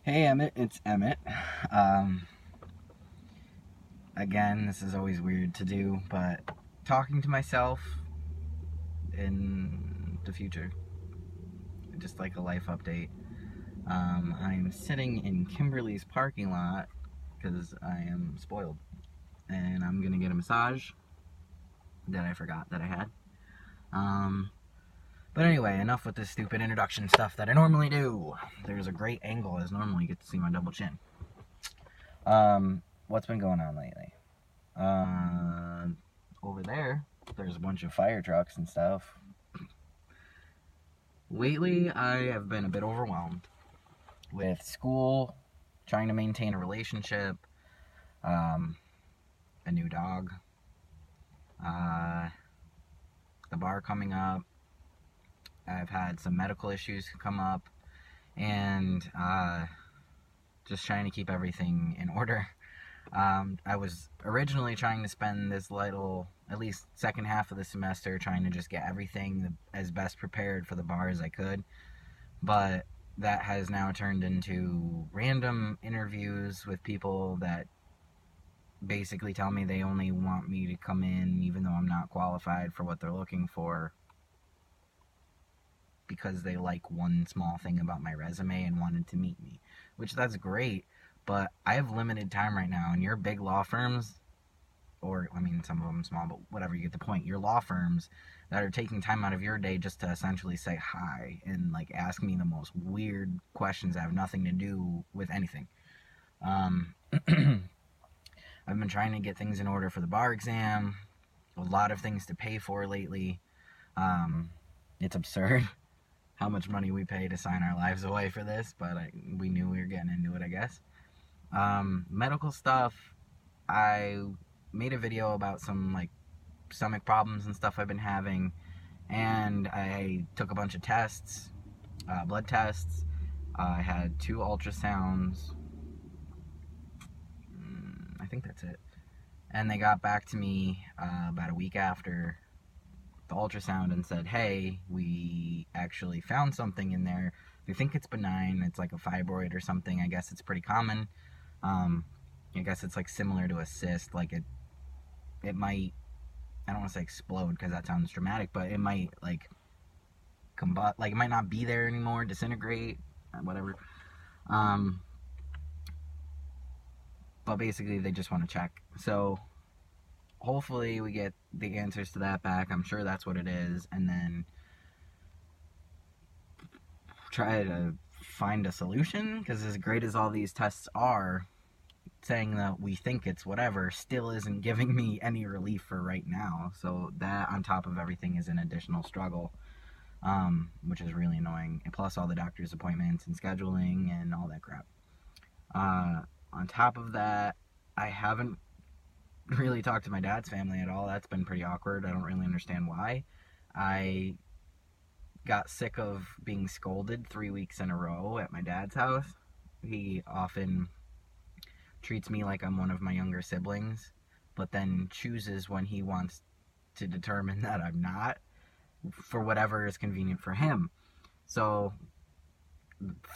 Hey Emmett, it's Emmett. Um, Again, this is always weird to do, but talking to myself in the future, just like a life update. I'm sitting in Kimberly's parking lot because I am spoiled, and I'm gonna get a massage that I forgot that I had. Um, but anyway, enough with this stupid introduction stuff that I normally do. There's a great angle as normal. You get to see my double chin. What's been going on lately? Uh, Over there's a bunch of fire trucks and stuff. Lately, I have been a bit overwhelmed with school, trying to maintain a relationship, um, a new dog, uh, the bar coming up. I've had some medical issues come up, and just trying to keep everything in order. I was originally trying to spend this little, at least second half of the semester, trying to just get everything as best prepared for the bar as I could. But that has now turned into random interviews with people that basically tell me they only want me to come in even though I'm not qualified for what they're looking for because they like one small thing about my resume and wanted to meet me, which that's great, but I have limited time right now, and your big law firms, or I mean, some of them small, but whatever, you get the point. Your law firms that are taking time out of your day just to essentially say hi and like ask me the most weird questions that have nothing to do with anything. Um, I've been trying to get things in order for the bar exam. A lot of things to pay for lately. Um, it's absurd how much money we pay to sign our lives away for this, but we knew we were getting into it, I guess. Medical stuff. I made a video about some like stomach problems and stuff I've been having, and I took a bunch of tests, blood tests. I had 2 ultrasounds. I think that's it. And they got back to me about a week after the ultrasound and said, hey, we actually found something in there. They think it's benign. It's like a fibroid or something. I guess it's pretty common. Um, I guess it's like similar to a cyst. Like it might, I don't want to say explode because that sounds dramatic, but it might like combust, like it might not be there anymore, disintegrate, whatever. Um, but basically, they just want to check. So hopefully, we get the answers to that back. I'm sure that's what it is, and then try to find a solution. Because as great as all these tests are, saying that we think it's whatever still isn't giving me any relief for right now. So that, on top of everything, is an additional struggle, which is really annoying. And plus all the doctor's appointments and scheduling and all that crap. On top of that, I haven't really talked to my dad's family at all. That's been pretty awkward. I don't really understand why. I got sick of being scolded 3 weeks in a row at my dad's house. He often treats me like I'm one of my younger siblings, but then chooses when he wants to determine that I'm not for whatever is convenient for him. So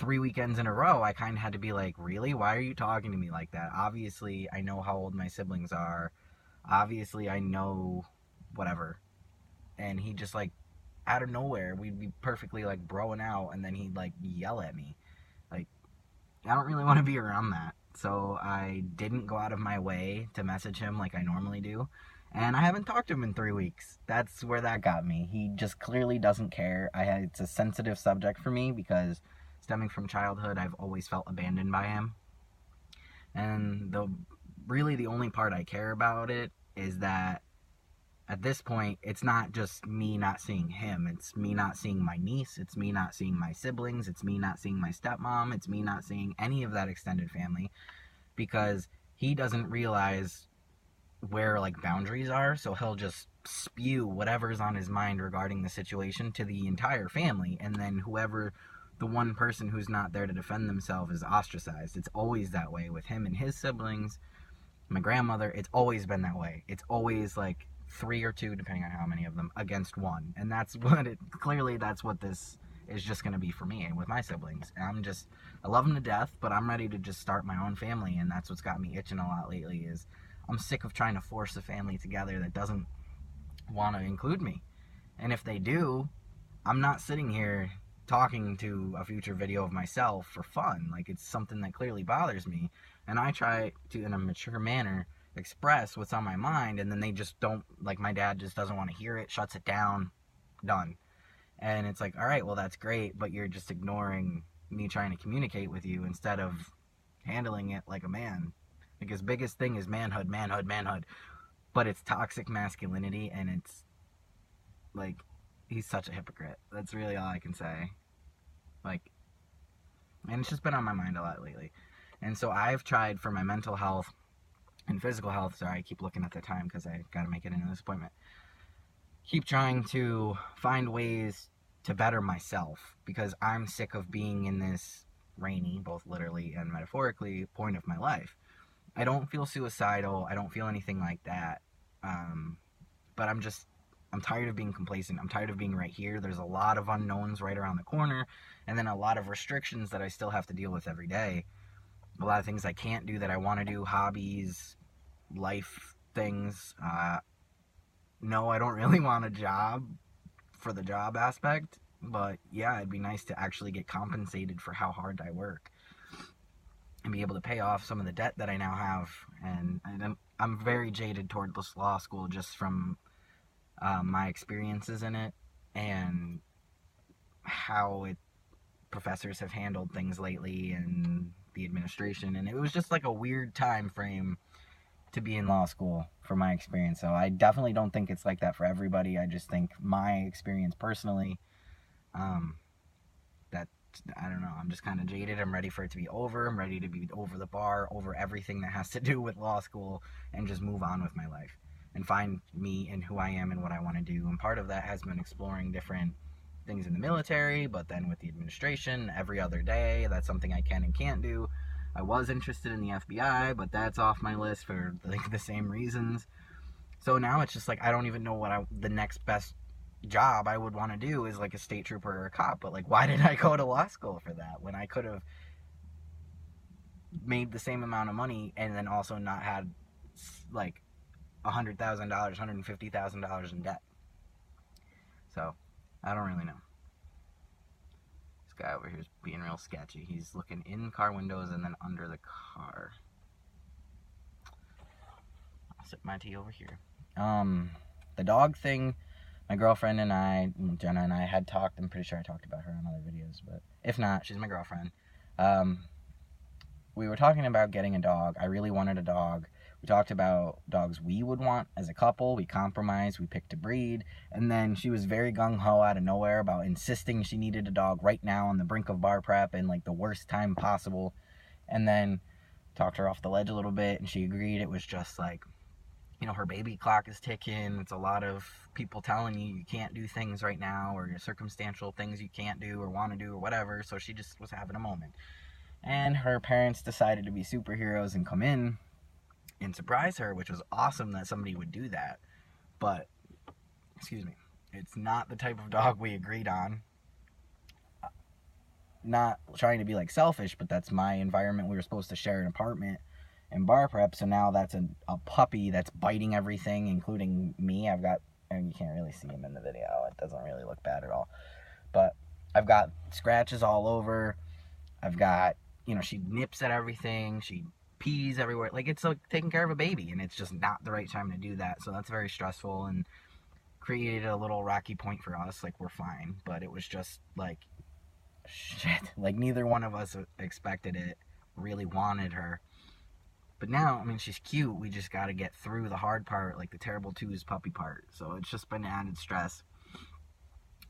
3 weekends in a row, I kind of had to be like, really? Why are you talking to me like that? Obviously, I know how old my siblings are. Obviously, I know whatever. And he just like, out of nowhere, we'd be perfectly like broing out, and then he'd like yell at me. Like, I don't really want to be around that. So I didn't go out of my way to message him like I normally do. And I haven't talked to him in 3 weeks. That's where that got me. He just clearly doesn't care. It's a sensitive subject for me because stemming from childhood, I've always felt abandoned by him. And really the only part I care about it is that at this point, it's not just me not seeing him. It's me not seeing my niece. It's me not seeing my siblings. It's me not seeing my stepmom. It's me not seeing any of that extended family because he doesn't realize where like boundaries are. So he'll just spew whatever's on his mind regarding the situation to the entire family. And then whoever, the one person who's not there to defend themselves, is ostracized. It's always that way with him and his siblings. My grandmother, it's always been that way. It's always like 3 or 2, depending on how many of them, against one. And that's what it, clearly that's what this is just going to be for me and with my siblings. And I love them to death, but I'm ready to just start my own family. And that's what's got me itching a lot lately is I'm sick of trying to force a family together that doesn't want to include me. And if they do, I'm not sitting here talking to a future video of myself for fun. Like, it's something that clearly bothers me, and I try to, in a mature manner, express what's on my mind, and then they just don't, like, my dad just doesn't want to hear it, shuts it down, done. And it's like, all right, well, that's great, but you're just ignoring me trying to communicate with you instead of handling it like a man. Like, his biggest thing is manhood, manhood, manhood, but it's toxic masculinity, and it's like, he's such a hypocrite. That's really all I can say. Like, and it's just been on my mind a lot lately. And so I've tried for my mental health and physical health. Sorry, I keep looking at the time because I got to make it into this appointment. Keep trying to find ways to better myself because I'm sick of being in this rainy, both literally and metaphorically, point of my life. I don't feel suicidal. I don't feel anything like that. But I'm tired of being complacent. I'm tired of being right here. There's a lot of unknowns right around the corner, and then a lot of restrictions that I still have to deal with every day. A lot of things I can't do that I want to do, hobbies, life things. No, I don't really want a job for the job aspect, but yeah, it'd be nice to actually get compensated for how hard I work and be able to pay off some of the debt that I now have. And I'm very jaded toward this law school just from my experiences in it and how professors have handled things lately and the administration, and it was just like a weird time frame to be in law school for my experience. So I definitely don't think it's like that for everybody. I just think my experience personally, that I don't know, I'm just kind of jaded. I'm ready for it to be over. I'm ready to be over the bar, over everything that has to do with law school, and just move on with my life and find me and who I am and what I want to do. And part of that has been exploring different things in the military, but then with the administration, every other day, that's something I can and can't do. I was interested in the FBI, but that's off my list for like the same reasons. So now it's just like I don't even know what the next best job I would want to do is like a state trooper or a cop. But like, why did I go to law school for that when I could have made the same amount of money and then also not had like $100,000, $150,000 in debt? So I don't really know. This guy over here is being real sketchy. He's looking in car windows and then under the car. I'll sip my tea over here. The dog thing, my girlfriend and I, Jenna and I, had talked. I'm pretty sure I talked about her on other videos, but if not, she's my girlfriend. We were talking about getting a dog. I really wanted a dog. We talked about dogs we would want as a couple. We compromised. We picked a breed. And then she was very gung-ho out of nowhere about insisting she needed a dog right now on the brink of bar prep and like the worst time possible. And then talked her off the ledge a little bit, and she agreed. It was just like, you know, her baby clock is ticking. It's a lot of people telling you can't do things right now, or your circumstantial things you can't do or want to do or whatever. So she just was having a moment. And her parents decided to be superheroes and come in and surprise her, which was awesome that somebody would do that. But, excuse me, it's not the type of dog we agreed on. Not trying to be like selfish, but that's my environment. We were supposed to share an apartment in bar prep, so now that's a puppy that's biting everything, including me. I've got, and you can't really see him in the video, it doesn't really look bad at all, but I've got scratches all over. I've got, you know, she nips at everything, she pees everywhere. Like, it's like taking care of a baby, and it's just not the right time to do that. So that's very stressful and created a little rocky point for us. Like, we're fine, but it was just like, shit. Like, neither one of us expected it, really wanted her. But now, I mean, she's cute. We just got to get through the hard part, like the terrible twos puppy part. So it's just been added stress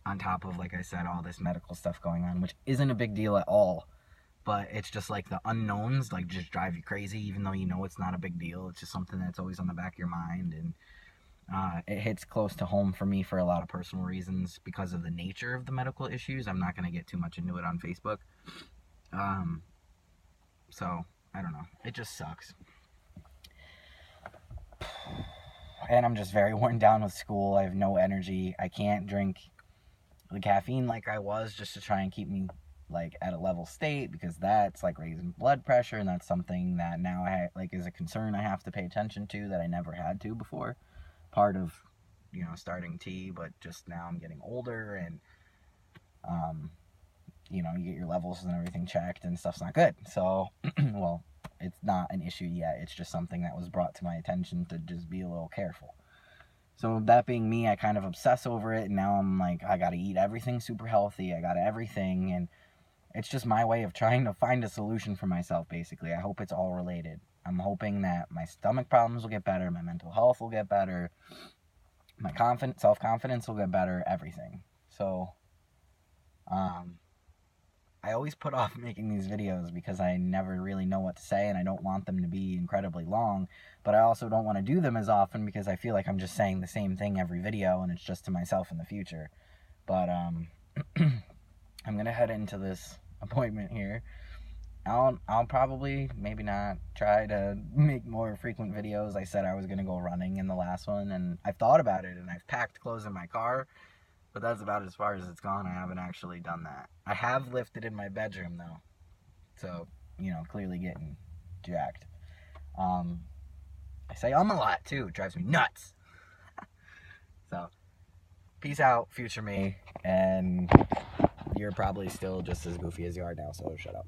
on top of, like I said, all this medical stuff going on, which isn't a big deal at all. But it's just like the unknowns, like, just drive you crazy, even though you know it's not a big deal. It's just something that's always on the back of your mind. And it hits close to home for me for a lot of personal reasons because of the nature of the medical issues. I'm not going to get too much into it on Facebook. So, I don't know. It just sucks. And I'm just very worn down with school. I have no energy. I can't drink the caffeine like I was, just to try and keep me like at a level state, because that's like raising blood pressure, and that's something that now like is a concern I have to pay attention to that I never had to before. Part of, you know, starting tea, but just now I'm getting older, and you know, you get your levels and everything checked and stuff's not good. So well, it's not an issue yet, it's just something that was brought to my attention to just be a little careful. So that being me, I kind of obsess over it, and now I'm like, I gotta eat everything super healthy, I gotta everything, and it's just my way of trying to find a solution for myself, basically. I hope it's all related. I'm hoping that my stomach problems will get better, my mental health will get better, my self-confidence will get better, everything. So, I always put off making these videos because I never really know what to say, and I don't want them to be incredibly long, but I also don't want to do them as often because I feel like I'm just saying the same thing every video, and it's just to myself in the future. But, I'm gonna head into this appointment here. I'll probably, maybe not, try to make more frequent videos. I said I was gonna go running in the last one, and I've thought about it, and I've packed clothes in my car, but that's about as far as it's gone. I haven't actually done that. I have lifted in my bedroom, though, so, you know, clearly getting jacked. I say a lot, too. It drives me nuts. So, peace out, future me, and you're probably still just as goofy as you are now, so shut up.